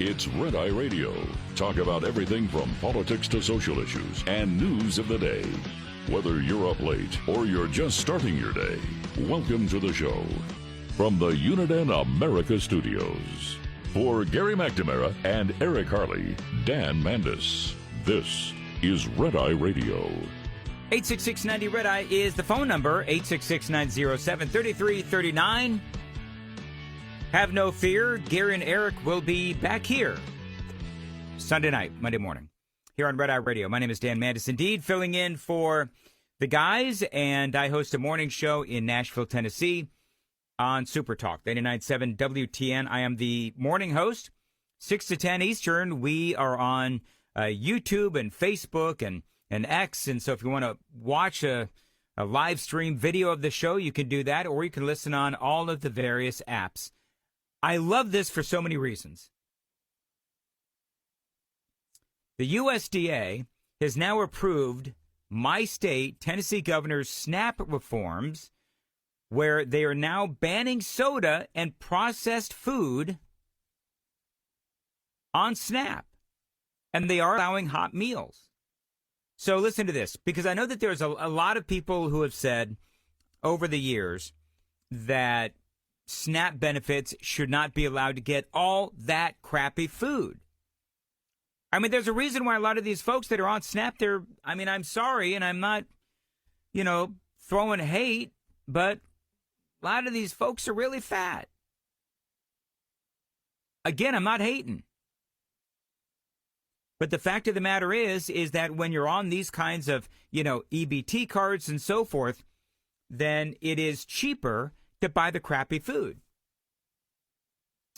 It's Red Eye Radio. Talk about everything from politics to social issues and news of the day. Whether you're up late or you're just starting your day, welcome to the show. From the Uniden America Studios. For Gary McNamara and Eric Harley, Dan Mandis, this is Red Eye Radio. 866-90 Red Eye is the phone number, 866-907-3339. Have no fear, Gary and Eric will be back here Sunday night, Monday morning, here on Red Eye Radio. My name is Dan Mandis, indeed, filling in for the guys, and I host a morning show in Nashville, Tennessee on Super Talk, 89.7 WTN. I am the morning host, 6 to 10 Eastern. We are on YouTube and Facebook and X, and so if you want to watch a live stream video of the show, you can do that, or you can listen on all of the various apps. I love this for so many reasons. The USDA has now approved my state, Tennessee Governor's SNAP reforms, where they are now banning soda and processed food on SNAP, and they are allowing hot meals. So listen to this, because I know that there's a lot of people who have said over the years that SNAP benefits should not be allowed to get all that crappy food. I mean, there's a reason why a lot of these folks that are on SNAP, I'm sorry, and I'm not, throwing hate, but a lot of these folks are really fat. Again, I'm not hating. But the fact of the matter is that when you're on these kinds of, EBT cards and so forth, then it is cheaper to buy the crappy food.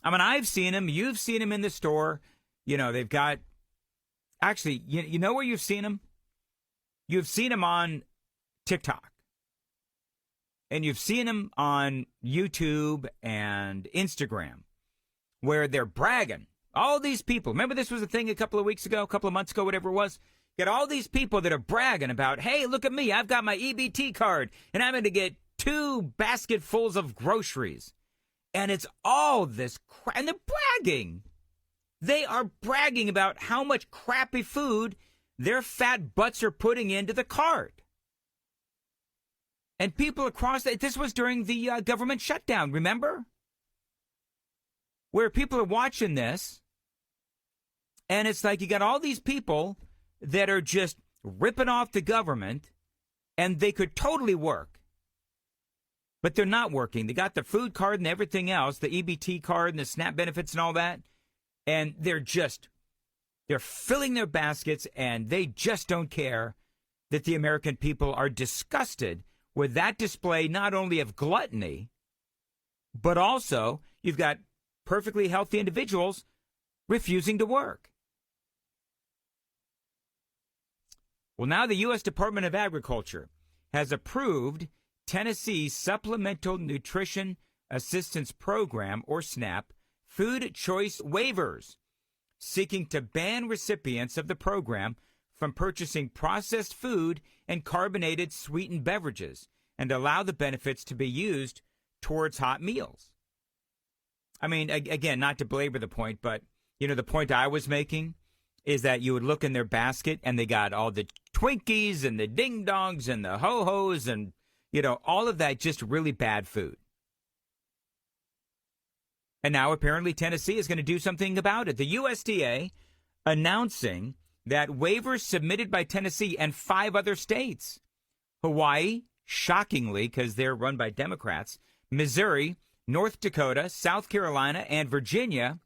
I mean, I've seen them. You've seen them in the store. They've got, actually, you know where you've seen them? You've seen them on TikTok. And you've seen them on YouTube and Instagram, where they're bragging. All these people, remember this was a thing a couple of months ago, whatever it was? Get all these people that are bragging about, hey, look at me, I've got my EBT card, and I'm going to get 2 basketfuls of groceries. And it's all this crap, and they're bragging. They are bragging about how much crappy food their fat butts are putting into the cart. And people across, this was during the government shutdown, remember? Where people are watching this, and it's like you got all these people that are just ripping off the government, and they could totally work. But they're not working. They got the food card and everything else, the EBT card and the SNAP benefits and all that, and they're filling their baskets, and they just don't care that the American people are disgusted with that display not only of gluttony, but also you've got perfectly healthy individuals refusing to work. Well, now the U.S. Department of Agriculture has approved Tennessee's Supplemental Nutrition Assistance Program, or SNAP, food choice waivers, seeking to ban recipients of the program from purchasing processed food and carbonated sweetened beverages and allow the benefits to be used towards hot meals. I mean, again, not to belabor the point, but, the point I was making is that you would look in their basket and they got all the Twinkies and the ding-dongs and the ho-hos and, all of that just really bad food. And now apparently Tennessee is going to do something about it. The USDA announcing that waivers submitted by Tennessee and 5 other states, Hawaii, shockingly, because they're run by Democrats, Missouri, North Dakota, South Carolina, and Virginia,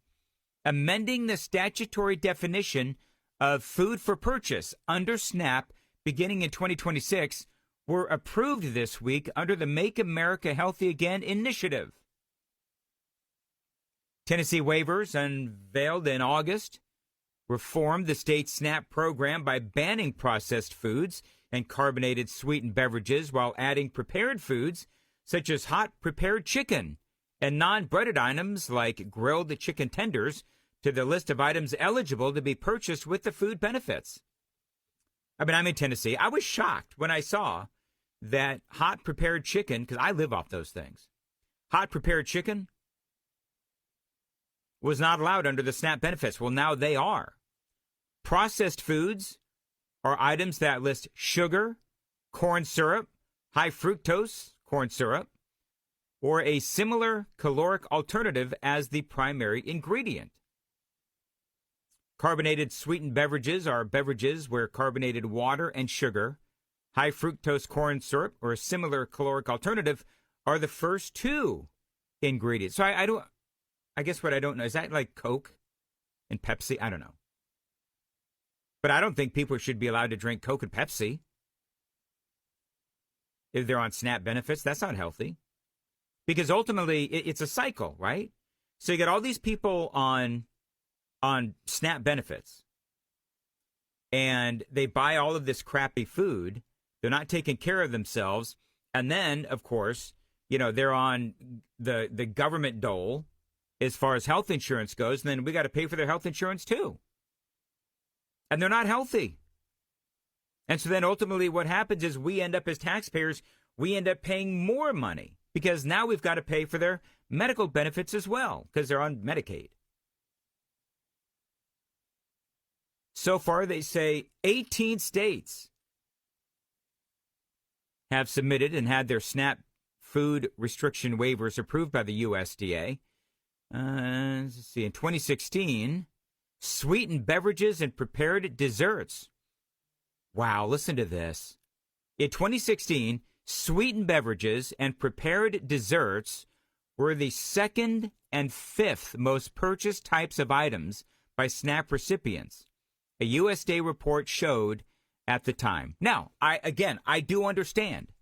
amending the statutory definition of food for purchase under SNAP beginning in 2026, were approved this week under the Make America Healthy Again initiative. Tennessee waivers, unveiled in August, reformed the state's SNAP program by banning processed foods and carbonated sweetened beverages while adding prepared foods such as hot prepared chicken and non-breaded items like grilled chicken tenders to the list of items eligible to be purchased with the food benefits. I mean, I'm in Tennessee. I was shocked when I saw that hot prepared chicken, because I live off those things. Hot prepared chicken was not allowed under the SNAP benefits. Well, now they are. Processed foods are items that list sugar, corn syrup, high fructose corn syrup, or a similar caloric alternative as the primary ingredient. Carbonated sweetened beverages are beverages where carbonated water and sugar, high fructose corn syrup, or a similar caloric alternative are the first two ingredients. So I guess what I don't know, is that like Coke and Pepsi? I don't know. But I don't think people should be allowed to drink Coke and Pepsi if they're on SNAP benefits. That's not healthy. Because ultimately, it's a cycle, right? So you get all these people on SNAP benefits, and they buy all of this crappy food. They're not taking care of themselves. And then, of course, they're on the government dole as far as health insurance goes. And then we got to pay for their health insurance, too. And they're not healthy. And so then ultimately what happens is we end up as taxpayers, we end up paying more money because now we've got to pay for their medical benefits as well because they're on Medicaid. So far, they say 18 states have submitted and had their SNAP food restriction waivers approved by the USDA. Let's see, in 2016, sweetened beverages and prepared desserts. Wow, listen to this. In 2016, sweetened beverages and prepared desserts were the second and fifth most purchased types of items by SNAP recipients, a USDA report showed at the time. Now, I do understand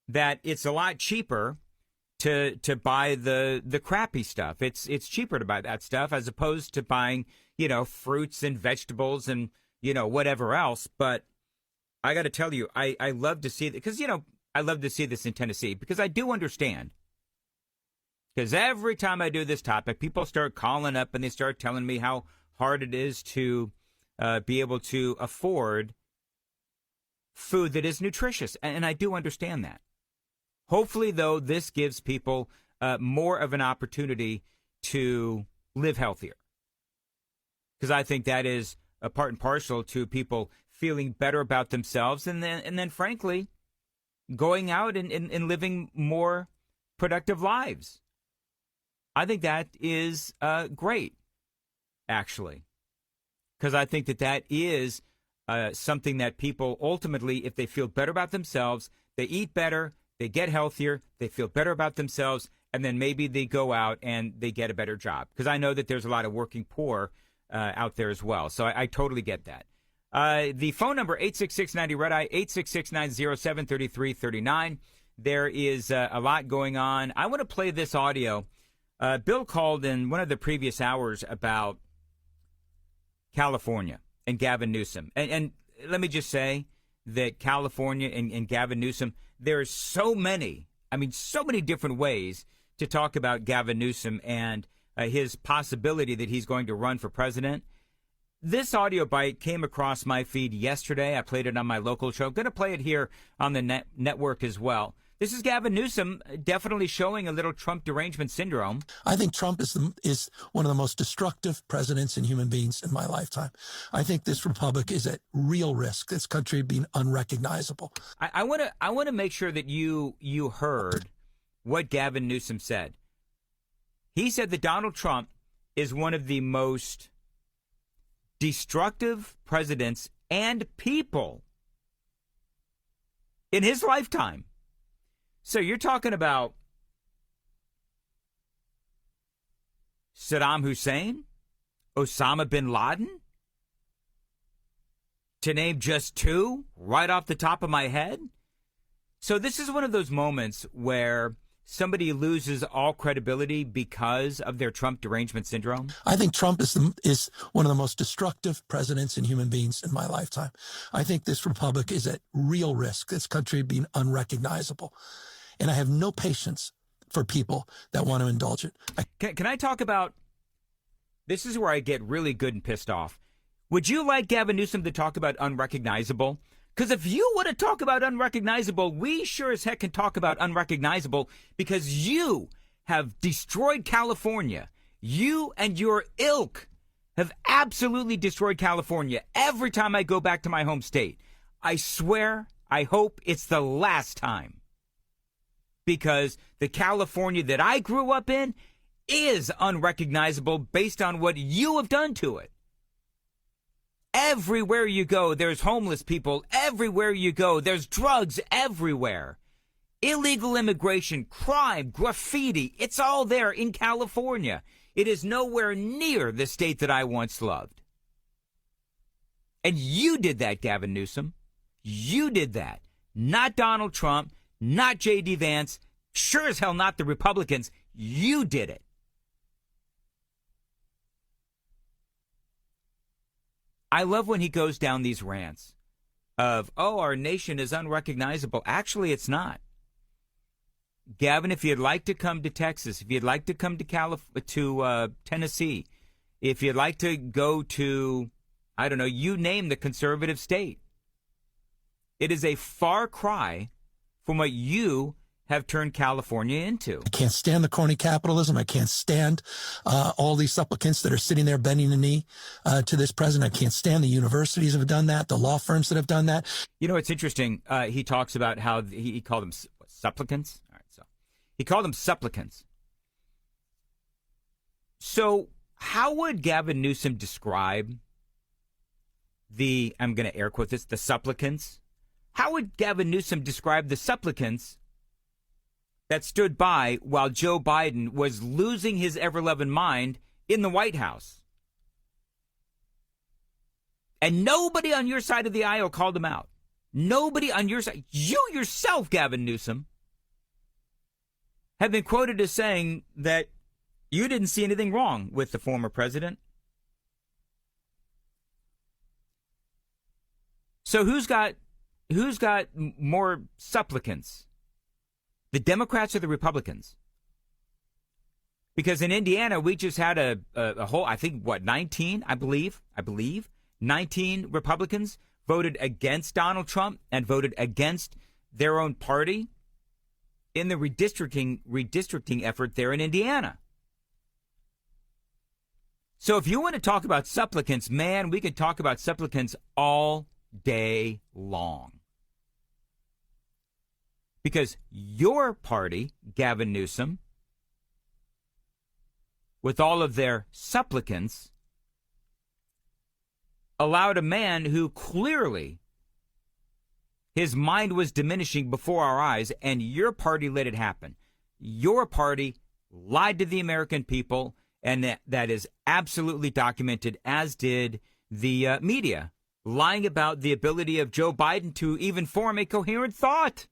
that it's a lot cheaper to buy the crappy stuff. It's cheaper to buy that stuff as opposed to buying, fruits and vegetables and, whatever else. But I got to tell you, I love to see it because, I love to see this in Tennessee because I do understand. Because every time I do this topic, people start calling up and they start telling me how hard it is to be able to afford food that is nutritious. And I do understand that. Hopefully, though, this gives people more of an opportunity to live healthier. Because I think that is a part and parcel to people feeling better about themselves and then frankly, going out and living more productive lives. I think that is great, actually. Because I think that is something that people ultimately, if they feel better about themselves, they eat better, they get healthier, they feel better about themselves, and then maybe they go out and they get a better job. Because I know that there's a lot of working poor out there as well. So I totally get that. The phone number, 866-90-RED-EYE, 866-907-3339. There is a lot going on. I want to play this audio. Bill called in one of the previous hours about California and Gavin Newsom. And let me just say that California and Gavin Newsom, there's so many different ways to talk about Gavin Newsom and his possibility that he's going to run for president. This audio bite came across my feed yesterday. I played it on my local show. I'm going to play it here on the network as well. This is Gavin Newsom definitely showing a little Trump derangement syndrome. I think Trump is one of the most destructive presidents and human beings in my lifetime. I think this republic is at real risk, this country being unrecognizable. I want to make sure that you heard what Gavin Newsom said. He said that Donald Trump is one of the most destructive presidents and people in his lifetime. So you're talking about Saddam Hussein, Osama bin Laden, to name just two right off the top of my head. So this is one of those moments where somebody loses all credibility because of their Trump derangement syndrome. I think Trump is one of the most destructive presidents and human beings in my lifetime. I think this republic is at real risk, this country being unrecognizable. And I have no patience for people that want to indulge it. Can I talk about, this is where I get really good and pissed off. Would you like Gavin Newsom to talk about unrecognizable? Because if you want to talk about unrecognizable, we sure as heck can talk about unrecognizable because you have destroyed California You and your ilk have absolutely destroyed California every time I go back to my home state. I swear, I hope it's the last time. Because the California that I grew up in is unrecognizable based on what you have done to it. Everywhere you go, there's homeless people. Everywhere you go, there's drugs everywhere. Illegal immigration, crime, graffiti, it's all there in California. It is nowhere near the state that I once loved. And you did that, Gavin Newsom. You did that. Not Donald Trump, not J.D. Vance, sure as hell not the Republicans. You did it. I love when he goes down these rants of, oh, our nation is unrecognizable. Actually, it's not. Gavin, if you'd like to come to Texas, if you'd like to come to Tennessee, if you'd like to go to, I don't know, you name the conservative state, it is a far cry from what you have turned California into. I can't stand the crony capitalism. I can't stand all these supplicants that are sitting there bending the knee to this president. I can't stand the universities that have done that, the law firms that have done that. You know, it's interesting. He talks about how he called them supplicants. All right, so he called them supplicants. So how would Gavin Newsom describe I'm going to air quote this, the supplicants? How would Gavin Newsom describe the supplicants that stood by while Joe Biden was losing his ever-loving mind in the White House? And nobody on your side of the aisle called him out. Nobody on your side. You yourself, Gavin Newsom, have been quoted as saying that you didn't see anything wrong with the former president. So who's got more supplicants? The Democrats or the Republicans? Because in Indiana, we just had a whole, I think, 19, I believe, 19 Republicans voted against Donald Trump and voted against their own party in the redistricting effort there in Indiana. So if you want to talk about supplicants, man, we could talk about supplicants all day long. Because your party, Gavin Newsom, with all of their supplicants, allowed a man who clearly his mind was diminishing before our eyes, and your party let it happen. Your party lied to the American people, and that is absolutely documented, as did the media, lying about the ability of Joe Biden to even form a coherent thought.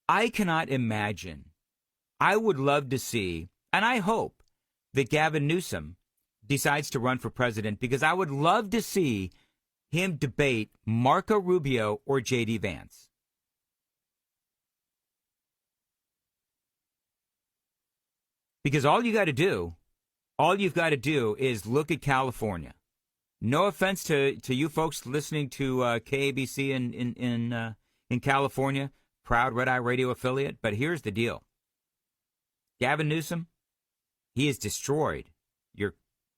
I cannot imagine. I would love to see, and I hope that Gavin Newsom decides to run for president, because I would love to see him debate Marco Rubio or J.D. Vance. Because all you've got to do is look at California. No offense to you folks listening to KABC in California, proud Red Eye Radio affiliate, but here's the deal. Gavin Newsom, he has destroyed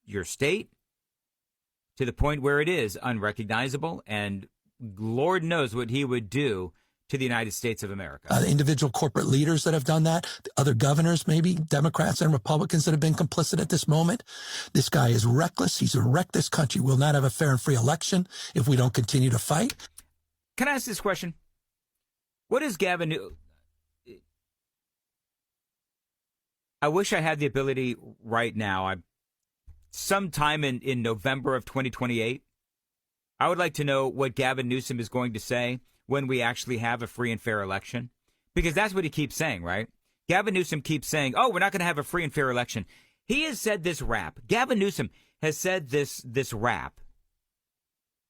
your state to the point where it is unrecognizable, and Lord knows what he would do to the United States of America. Individual corporate leaders that have done that, other governors, maybe Democrats and Republicans that have been complicit at this moment. This guy is reckless. He's wrecked this country. We'll not have a fair and free election if we don't continue to fight. Can I ask this question? What is Gavin Newsom? I wish I had the ability right now. Sometime in November of 2028, I would like to know what Gavin Newsom is going to say when we actually have a free and fair election. Because that's what he keeps saying, right? Gavin Newsom keeps saying, oh, we're not going to have a free and fair election. He has said this rap. Gavin Newsom has said this rap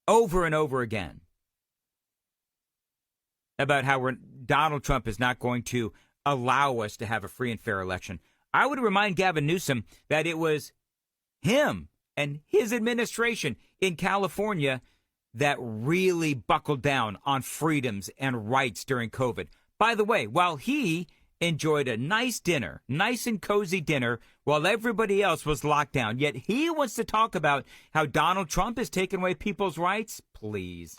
over and over again about how Donald Trump is not going to allow us to have a free and fair election. I would remind Gavin Newsom that it was him and his administration in California that really buckled down on freedoms and rights during COVID. By the way, while he enjoyed a nice dinner, nice and cozy dinner, while everybody else was locked down, yet he wants to talk about how Donald Trump is taking away people's rights? Please.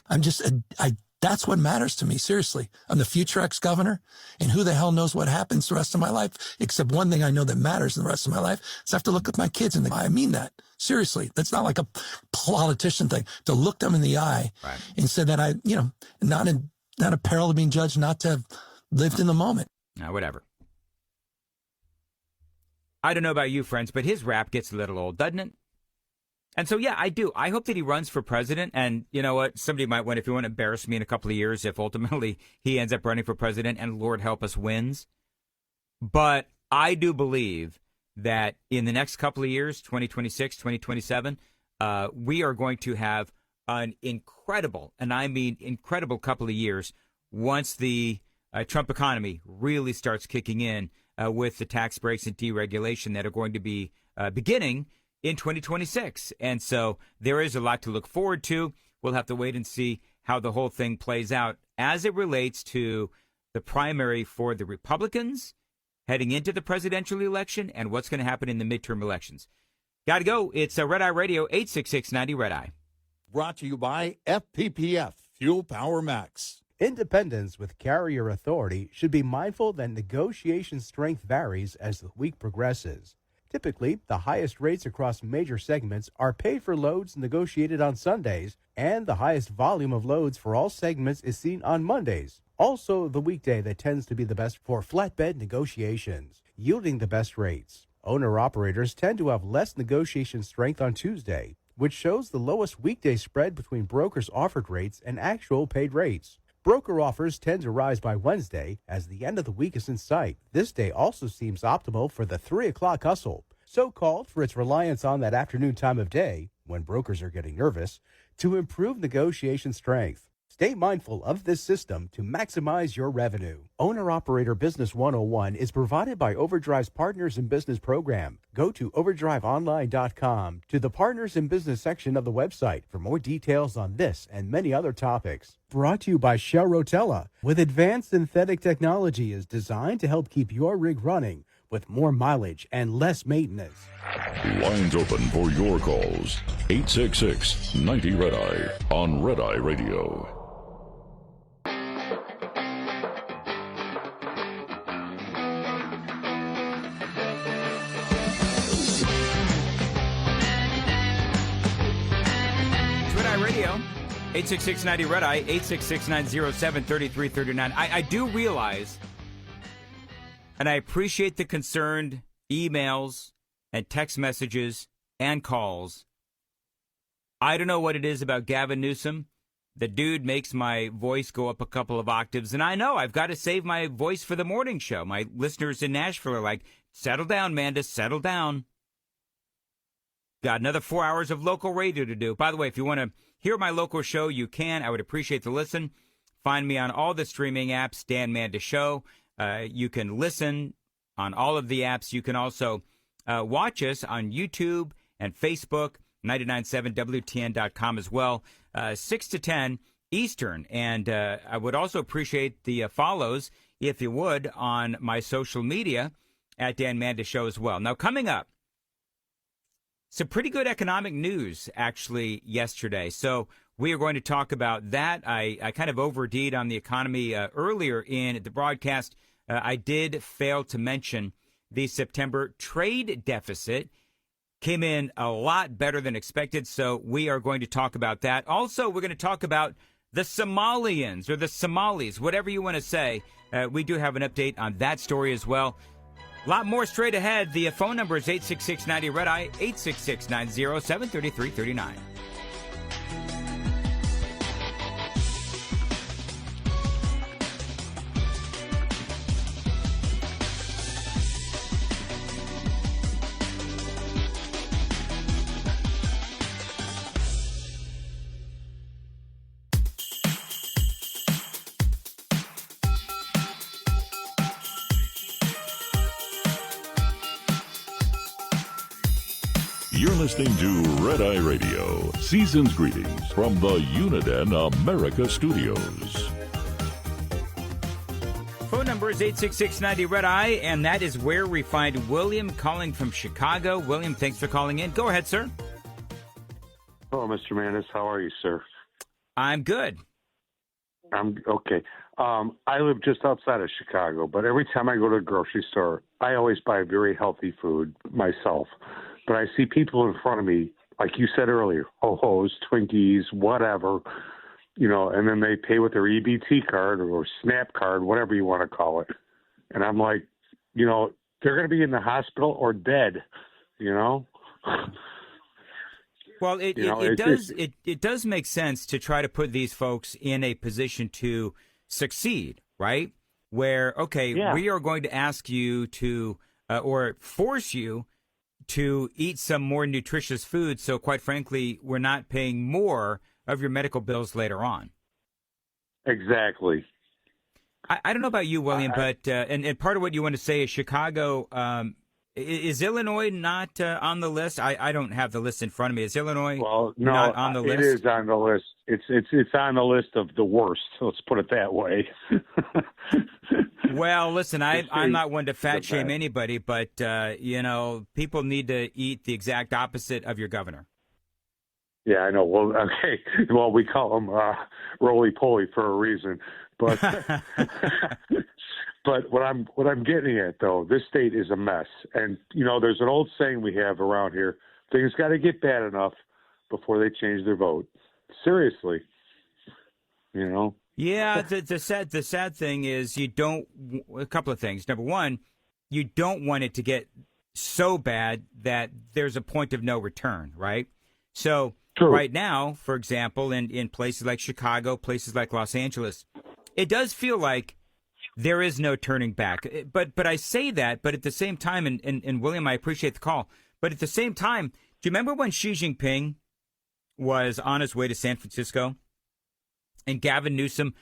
That's what matters to me, seriously. I'm the future ex-governor, and who the hell knows what happens the rest of my life, except one thing I know that matters in the rest of my life is I have to look at my kids in the eye. I mean that. Seriously. That's not like a politician thing. To look them in the eye and say that I, not a peril of being judged, not to have lived in the moment. Whatever. I don't know about you, friends, but his rap gets a little old, doesn't it? And so, yeah, I do. I hope that he runs for president. And you know what? Somebody might want, if you want to embarrass me in a couple of years, if ultimately he ends up running for president and Lord help us wins. But I do believe that in the next couple of years, 2026, 2027, we are going to have an incredible, and I mean incredible couple of years once the Trump economy really starts kicking in with the tax breaks and deregulation that are going to be beginning in 2026. And so there is a lot to look forward to. We'll have to wait and see how the whole thing plays out as it relates to the primary for the Republicans heading into the presidential election and what's going to happen in the midterm elections. Got to go. It's Red Eye Radio, 866-90 Red Eye. Brought to you by FPPF, Fuel Power Max. Independents with carrier authority should be mindful that negotiation strength varies as the week progresses. Typically, the highest rates across major segments are paid for loads negotiated on Sundays, and the highest volume of loads for all segments is seen on Mondays. Also, the weekday that tends to be the best for flatbed negotiations, yielding the best rates. Owner-operators tend to have less negotiation strength on Tuesday, which shows the lowest weekday spread between brokers' offered rates and actual paid rates. Broker offers tend to rise by Wednesday as the end of the week is in sight. This day also seems optimal for the 3 o'clock hustle, so-called for its reliance on that afternoon time of day, when brokers are getting nervous, to improve negotiation strength. Stay mindful of this system to maximize your revenue. Owner-Operator Business 101 is provided by Overdrive's Partners in Business program. Go to overdriveonline.com to the Partners in Business section of the website for more details on this and many other topics. Brought to you by Shell Rotella, with advanced synthetic technology is designed to help keep your rig running with more mileage and less maintenance. Lines open for your calls. 866-90 Red Eye on Red Eye Radio. Red Eye Radio, 866-90 Red Eye, 866-907-3339. I do realize, and I appreciate the concerned emails and text messages and calls. I don't know what it is about Gavin Newsom. The dude makes my voice go up a couple of octaves, and I know I've got to save my voice for the morning show. My listeners in Nashville are like, settle down, Mandis, settle down. Got another 4 hours of local radio to do. By the way, if you want to hear my local show, you can. I would appreciate the listen. Find me on all the streaming apps, Dan Mandis Show. You can listen on all of the apps. You can also watch us on YouTube and Facebook, 997 WTN.com as well, 6 to 10 Eastern. And I would also appreciate the follows, if you would, on my social media at Dan Mandis Show as well. Now, coming up, some pretty good economic news, actually, yesterday. So we are going to talk about that. I kind of overdid on the economy earlier in the broadcast. I did fail to mention the September trade deficit came in a lot better than expected, so we are going to talk about that. Also, we're going to talk about the Somalians or the Somalis, whatever you want to say. We do have an update on that story as well. A lot more straight ahead. The phone number is 866-90-RED-EYE, 866-907-3339. You're listening to Red Eye Radio. Season's greetings from the Uniden America Studios. number is 866-90-RED-I, and that is where we find William calling from Chicago. William, thanks for calling in. Go ahead, sir. Hello, Mr. Mandis. How are you, sir? I'm good. I'm okay. I live just outside of Chicago, but every time I go to a grocery store, I always buy very healthy food myself. But I see people in front of me, like you said earlier, ho-hos, Twinkies, whatever, and then they pay with their EBT card or SNAP card, whatever you want to call it. And I'm like, they're going to be in the hospital or dead, Well, it does make sense to try to put these folks in a position to succeed, right? Where, we are going to ask you to or force you to eat some more nutritious food. So quite frankly, we're not paying more of your medical bills later on. Exactly. I don't know about you, William, but and part of what you want to say is Chicago. Is Illinois not on the list? I don't have the list in front of me. Is Illinois not on the list? It is on the list. It's on the list of the worst. Let's put it that way. Well, listen, I'm not one to fat shame anybody, but people need to eat the exact opposite of your governor. Yeah, I know. Well, okay. Well, we call him roly-poly for a reason, but. But what I'm getting at, though, this state is a mess. And, there's an old saying we have around here, things got to get bad enough before they change their vote. Seriously. Yeah, the sad thing is a couple of things. Number one, you don't want it to get so bad that there's a point of no return, right? So True. Right now, for example, in places like Chicago, places like Los Angeles, it does feel like there is no turning back. But I say that, but at the same time, and William, I appreciate the call, but at the same time, do you remember when Xi Jinping was on his way to San Francisco and Gavin Newsom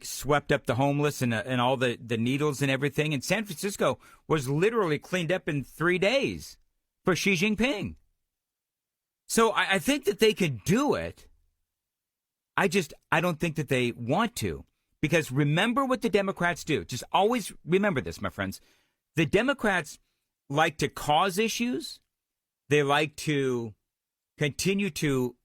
swept up the homeless and all the needles and everything, and San Francisco was literally cleaned up in 3 days for Xi Jinping. So I think that they could do it. I don't think that they want to. Because remember what the Democrats do. Just always remember this, my friends. The Democrats like to cause issues. They like to continue to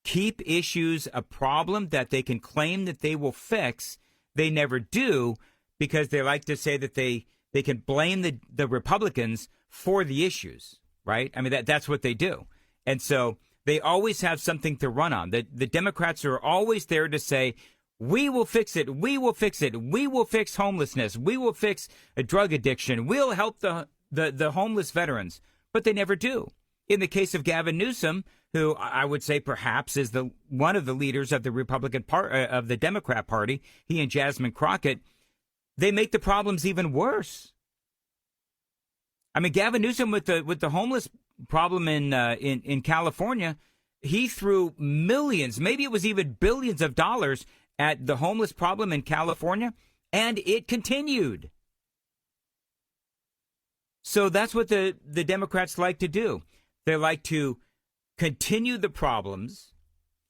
keep issues a problem that they can claim that they will fix. They never do because they like to say that they can blame the Republicans for the issues, right? I mean, that's what they do. And so they always have something to run on. The Democrats are always there to say, we will fix it. We will fix it. We will fix homelessness. We will fix a drug addiction. We'll help the homeless veterans. But they never do. In the case of Gavin Newsom, who I would say perhaps is one of the leaders of the Republican of the Democrat Party, he and Jasmine Crockett, they make the problems even worse. I mean, Gavin Newsom with the homeless problem in California, he threw millions, maybe it was even billions of dollars at the homeless problem in California, and it continued. So that's what the Democrats like to do. They like to continue the problems,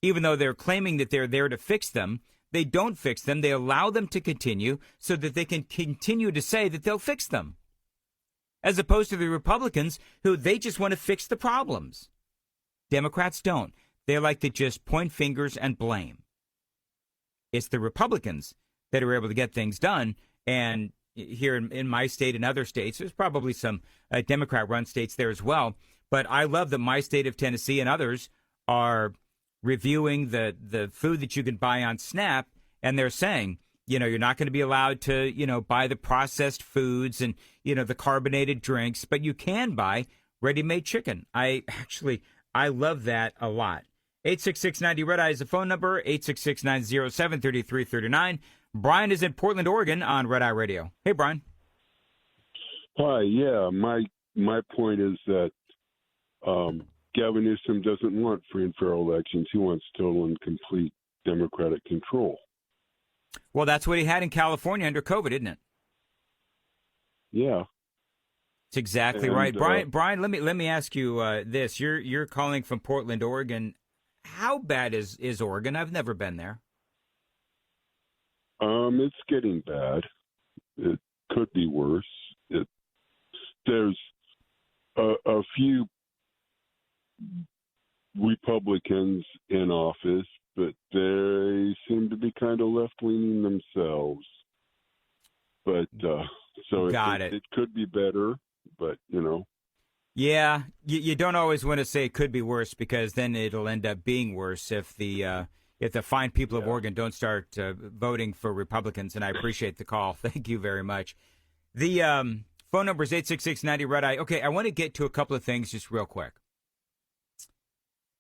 even though they're claiming that they're there to fix them. They don't fix them. They allow them to continue so that they can continue to say that they'll fix them. As opposed to the Republicans, who they just want to fix the problems. Democrats don't. They like to just point fingers and blame. It's the Republicans that are able to get things done. And here in my state and other states, there's probably some Democrat-run states there as well. But I love that my state of Tennessee and others are reviewing the food that you can buy on SNAP. And they're saying, you're not going to be allowed to, buy the processed foods and, the carbonated drinks, but you can buy ready-made chicken. I love that a lot. 866-90-RED-I is the phone number, 866-907-3339. Brian is in Portland, Oregon on Red Eye Radio. Hey, Brian. Hi, yeah. My point is that Gavin Newsom doesn't want free and fair elections. He wants total and complete Democratic control. Well, that's what he had in California under COVID, isn't it? Yeah. It's exactly right. Brian, let me ask you this. You're calling from Portland, Oregon. How bad is Oregon? I've never been there. It's getting bad. It could be worse. There's a few Republicans in office, but they seem to be kind of left-leaning themselves. But so it could be better, but Yeah, you don't always want to say it could be worse, because then it'll end up being worse if the fine people of Oregon don't start voting for Republicans. And I appreciate the call. Thank you very much. The phone number is 866-90 Red Eye. Okay, I want to get to a couple of things just real quick.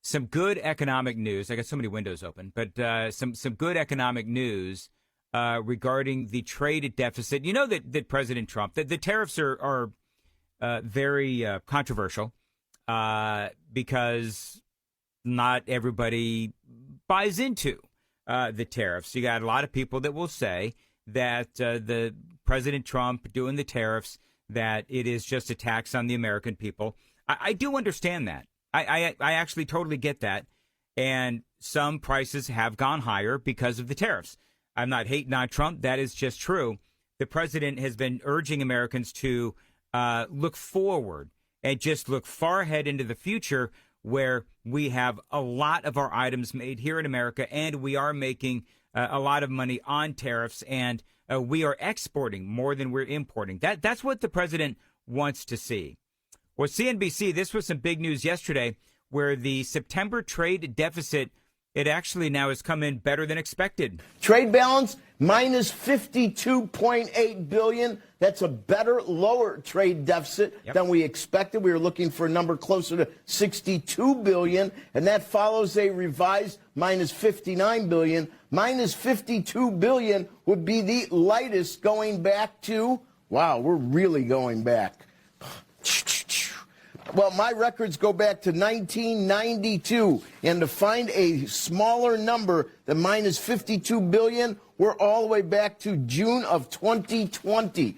Some good economic news. I got so many windows open, but some good economic news regarding the trade deficit. You know that President Trump, the tariffs are very controversial because not everybody buys into the tariffs. You got a lot of people that will say that the President Trump doing the tariffs, that it is just a tax on the American people. I do understand that. I actually totally get that. And some prices have gone higher because of the tariffs. I'm not hating on Trump. That is just true. The president has been urging Americans to look forward and just look far ahead into the future, where we have a lot of our items made here in America, and we are making a lot of money on tariffs, and we are exporting more than we're importing. That's what the president wants to see. Well, CNBC, this was some big news yesterday, where the September trade deficit, it actually now has come in better than expected. Trade balance minus $52.8 billion. That's a better, lower trade deficit than we expected. We were looking for a number closer to $62 billion, and that follows a revised minus $59 billion. Minus $52 billion would be the lightest going back to, wow, we're really going back. Well, my records go back to 1992, and to find a smaller number than minus $52 billion, we're all the way back to June of 2020.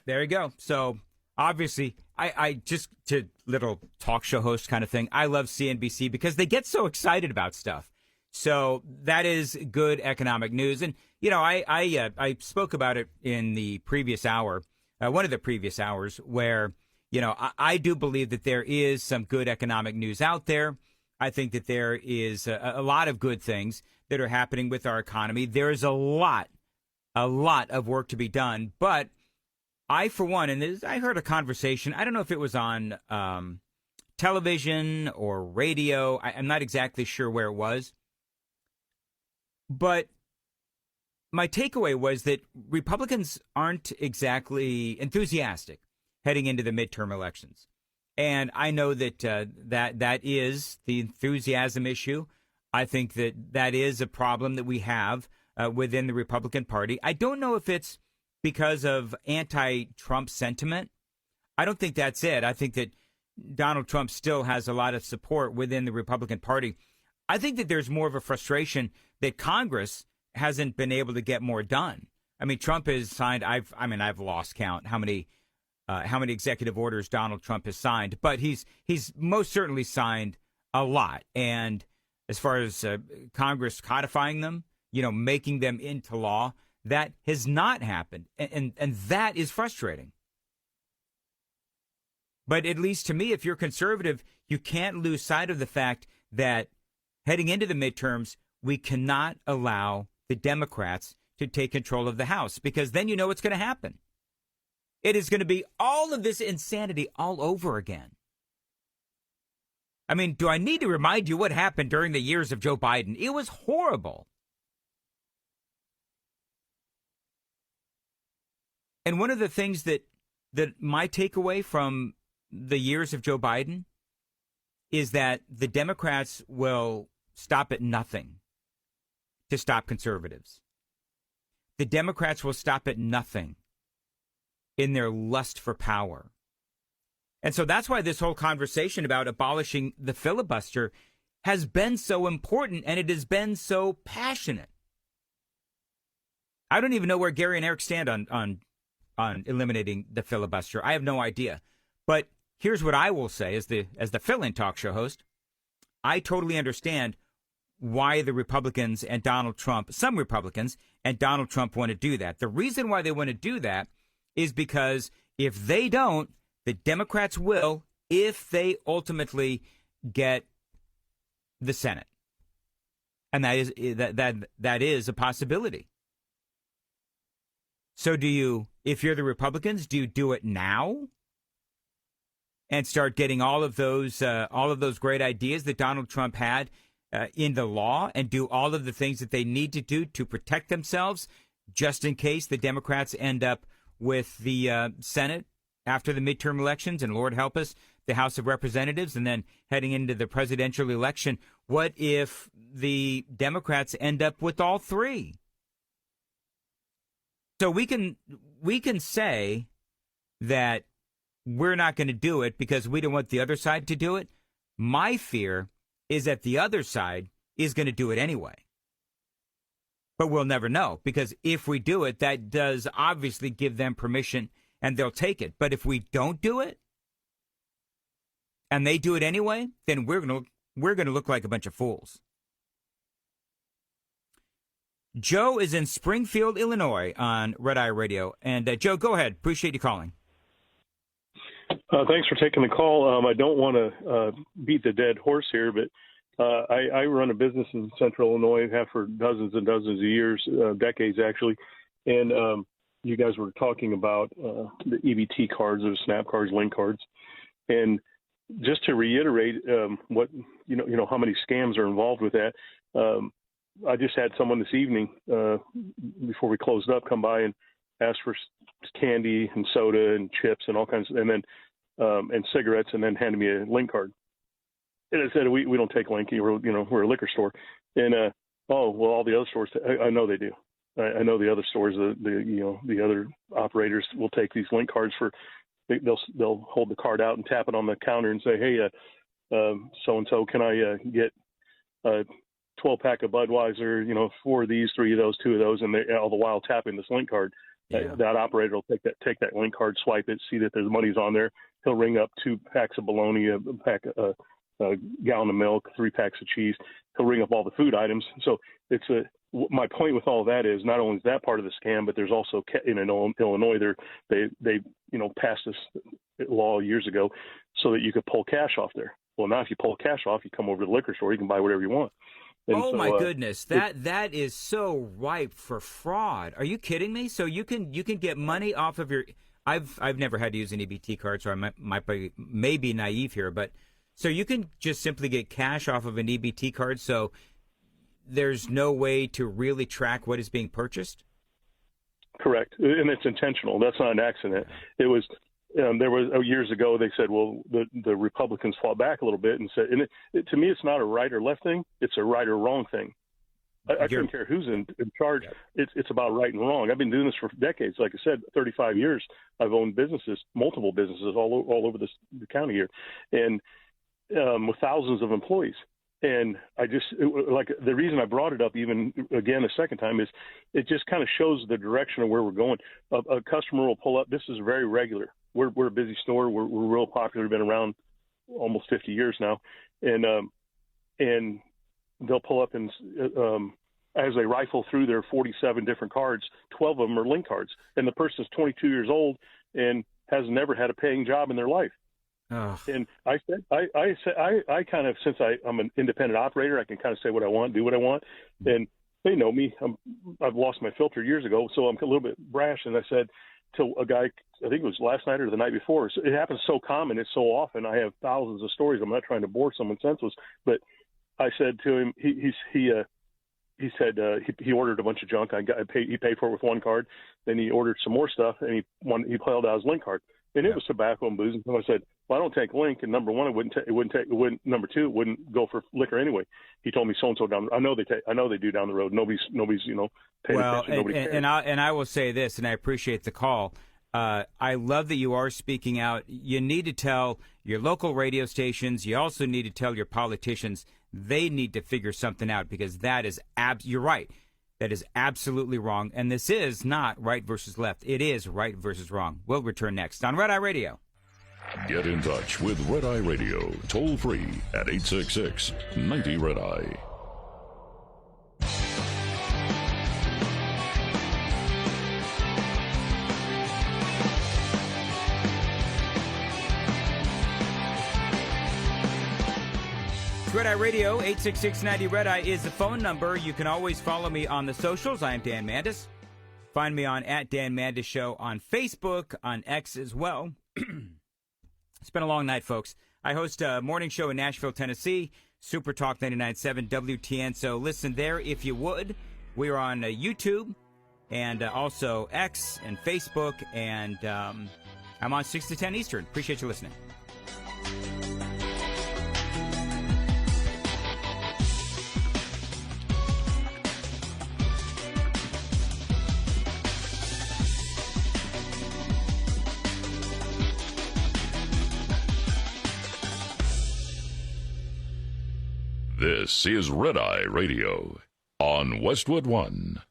There you go. So obviously, I just, to little talk show host kind of thing, I love CNBC because they get so excited about stuff. So that is good economic news. And, I spoke about it in the previous hour, one of the previous hours, where I do believe that there is some good economic news out there. I think that there is a lot of good things that are happening with our economy. There is a lot of work to be done. But I, for one, I heard a conversation. I don't know if it was on television or radio. I'm not exactly sure where it was. But my takeaway was that Republicans aren't exactly enthusiastic heading into the midterm elections. And I know that that is the enthusiasm issue. I think that is a problem that we have within the Republican Party. I don't know if it's because of anti-Trump sentiment. I don't think that's it. I think that Donald Trump still has a lot of support within the Republican Party. I think that there's more of a frustration that Congress hasn't been able to get more done. I mean, Trump has signed, I've lost count how many executive orders Donald Trump has signed, but he's most certainly signed a lot. And as far as Congress codifying them, making them into law, that has not happened. And that is frustrating. But at least to me, if you're conservative, you can't lose sight of the fact that heading into the midterms, we cannot allow the Democrats to take control of the House, because then you know what's going to happen. It is going to be all of this insanity all over again. I mean, do I need to remind you what happened during the years of Joe Biden? It was horrible. And one of the things that my takeaway from the years of Joe Biden is that the Democrats will stop at nothing to stop conservatives. The Democrats will stop at nothing in their lust for power. And so that's why this whole conversation about abolishing the filibuster has been so important, and it has been so passionate. I don't even know where Gary and Eric stand on eliminating the filibuster. I have no idea. But here's what I will say as the fill-in talk show host. I totally understand why the Republicans and Donald Trump, some Republicans and Donald Trump want to do that. The reason why they want to do that is because if they don't, the Democrats will, if they ultimately get the Senate. And that is a possibility. So if you're the Republicans, do you do it now and start getting all of those great ideas that Donald Trump had into law and do all of the things that they need to do to protect themselves just in case the Democrats end up with the Senate after the midterm elections and, Lord help us, the House of Representatives, and then heading into the presidential election? What if the Democrats end up with all three? So we can say that we're not going to do it because we don't want the other side to do it. My fear is that the other side is going to do it anyway. But we'll never know, because if we do it, that does obviously give them permission and they'll take it. But if we don't do it and they do it anyway, then we're going to look like a bunch of fools. Joe is in Springfield, Illinois on Red Eye Radio. And Joe, go ahead. Appreciate you calling. Thanks for taking the call. I don't want to beat the dead horse here, but I run a business in Central Illinois, have for dozens and dozens of years, decades actually. And you guys were talking about the EBT cards or SNAP cards, link cards. And just to reiterate what, how many scams are involved with that. I just had someone this evening before we closed up come by and ask for candy and soda and chips and all kinds of, and then and cigarettes, and then handed me a link card. And I said, we don't take link. We're a liquor store. And all the other stores, I know they do. I know the other stores, the other operators will take these link cards they'll hold the card out and tap it on the counter and say, hey, so and so, can I get 12-pack of Budweiser, 4 of these, 3 of those, 2 of those, and they all the while tapping this link card. Yeah. That operator will take that link card, swipe it, see that there's money's on there. He'll ring up 2 packs of bologna, a gallon of milk, 3 packs of cheese. He'll ring up all the food items. So my point with all that is not only is that part of the scam, but there's also in Illinois they passed this law years ago so that you could pull cash off there. Well, now if you pull cash off, you come over to the liquor store, you can buy whatever you want. And my goodness, that is so ripe for fraud. Are you kidding me? So you can get money off of your. I've never had to use an EBT card, so I may be naive here, but so you can just simply get cash off of an EBT card. So there's no way to really track what is being purchased. Correct, and it's intentional. That's not an accident. It was. There was years ago they said, well, the Republicans fought back a little bit and said, and to me, it's not a right or left thing. It's a right or wrong thing. I don't care who's in charge. Yeah. It's about right and wrong. I've been doing this for decades. Like I said, 35 years. I've owned businesses, multiple businesses all over the county here, and with thousands of employees. And the reason I brought it up even again a second time is it just kind of shows the direction of where we're going. A customer will pull up. This is very regular. We're a busy store. We're real popular. We've been around almost 50 years now, and they'll pull up and as they rifle through their 47 different cards, 12 of them are link cards, and the person's 22 years old and has never had a paying job in their life. Oh. And I kind of, since I'm an independent operator, I can kind of say what I want, do what I want, and they know me. I've lost my filter years ago, so I'm a little bit brash, and I said to a guy, I think it was last night or the night before. So it happens so common. It's so often. I have thousands of stories. I'm not trying to bore someone senseless, but I said to him, he said he ordered a bunch of junk. He paid for it with one card. Then he ordered some more stuff, and he pulled out his link card, and it was tobacco and booze. And so I said, well, I don't take link. And number one, number two, it wouldn't go for liquor anyway. He told me so and so down. I know they do down the road. Nobody's paying attention. Nobody cares. And I will say this, and I appreciate the call. I love that you are speaking out. You need to tell your local radio stations. You also need to tell your politicians. They need to figure something out, because that is you're right. That is absolutely wrong. And this is not right versus left. It is right versus wrong. We'll return next on Red Eye Radio. Get in touch with Red Eye Radio, toll free at 866-90-RED-EYE. Red Eye Radio, 866-90 Red Eye is the phone number. You can always follow me on the socials. I am Dan Mandis. Find me on @Dan Mandis Show on Facebook, on X as well. It's been a long night, folks. I host a morning show in Nashville, Tennessee, Super Talk 99.7 WTN. So listen there if you would. We are on YouTube and also X and Facebook, and I'm on 6 to 10 Eastern. Appreciate you listening. This is Red Eye Radio on Westwood One.